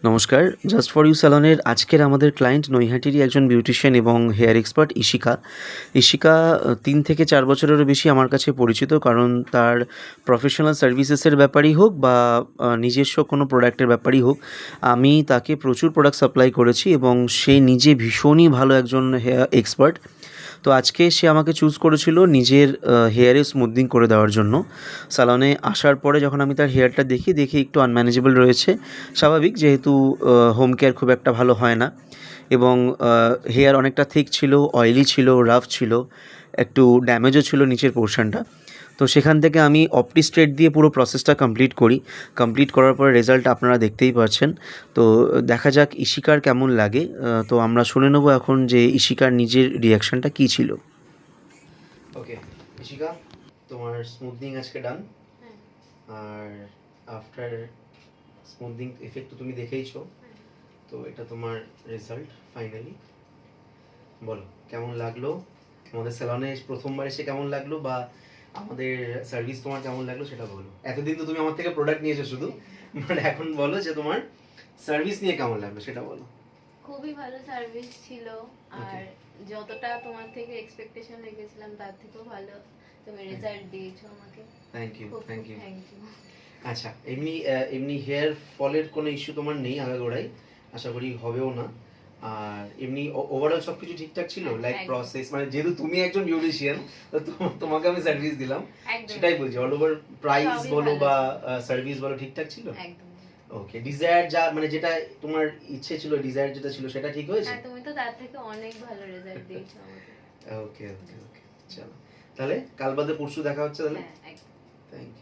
নমস্কার, just for you স্যালনের আজকের আমাদের ক্লায়েন্ট নৈহাটিরই একজন বিউটিশিয়ান এবং হেয়ার এক্সপার্ট ইশিকা। ইশিকা ৩ থেকে ৪ বছরেরও বেশি আমার কাছে পরিচিত, কারণ তার প্রফেশনাল সার্ভিসেসের ব্যাপারই হোক বা নিজস্ব কোনো প্রোডাক্টের ব্যাপারই হোক, আমি তাকে প্রচুর প্রোডাক্ট সাপ্লাই করেছি এবং সে নিজে ভীষণই ভালো একজন হেয়ার এক্সপার্ট। তো আজকে সে আমাকে চুজ করেছিল নিজের হেয়ারে স্মুথনিং করে দেওয়ার জন্য। স্যালনে আসার পরে যখন আমি তার হেয়ারটা দেখি একটু আনম্যানেজেবল রয়েছে, স্বাভাবিক, যেহেতু হোম কেয়ার খুব একটা ভালো হয় না এবং হেয়ার অনেকটা থিক ছিল, অয়েলি ছিল, রাফ ছিল, একটু ড্যামেজও ছিল নিচের পোর্শনটা। তো সেখান থেকে আমি অপটি স্ট্রেট দিয়ে পুরো প্রসেসটা কমপ্লিট করার পরে রেজাল্ট আপনারা দেখতেই পাচ্ছেন। তো দেখা যাক ইশিকার কেমন লাগে। তো আমরা শুনে নেবো এখন যে ইশিকার নিজের রিয়াকশানটা কী ছিল। ওকে ইশিকা, তোমার স্মুথনিং আজকে ডান। আর আফটার স্মুথনিং এফেক্ট তো তুমি দেখেইছো, তো এটা তোমার রেজাল্ট ফাইনালি। বলো কেমন লাগলো, আমাদের স্যালনে প্রথমবার এসে কেমন লাগলো, বা আমাদের সার্ভিস তোমার কেমন লাগলো সেটা বলো। এতদিন তো তুমি আমার থেকে প্রোডাক্ট নিয়েছো শুধু, মানে এখন বলো যে তোমার সার্ভিস নিয়ে কেমন লাগলো সেটা বলো। খুবই ভালো সার্ভিস ছিল, আর যতটা তোমার থেকে এক্সপেকটেশন রেখেছিলাম তার থেকেও ভালো তুমি রেজাল্ট দিয়েছো আমাকে। Thank you. Thank you. আচ্ছা, এমনি হেয়ার ফলের কোনো ইস্যু তোমার নেই আগাগোড়াই, আশা করি হবেও না। আর এমনি ওভারঅল সবকিছু ঠিকঠাক ছিল, লাইক প্রসেস, মানে যেহেতু তুমি একজন বিউটিশিয়ান তো তোমাকে আমি সার্ভিস দিলাম, সেটাই বলছি। অল ওভার প্রাইস বলো বা সার্ভিস বলো ঠিকঠাক ছিল? একদম। ওকে, ডিজায়ার যা, মানে যেটা তোমার ইচ্ছে ছিল, ডিজায়ার যেটা ছিল সেটা ঠিক হয়েছে? হ্যাঁ, তুমি তো তার থেকে অনেক ভালো রেজাল্ট দিয়েছো আমাকে। ওকে ওকে ওকে, চলো তাহলে কাল বাদে পরশু দেখা হচ্ছে তাহলে। হ্যাঁ, একদম। Thank you.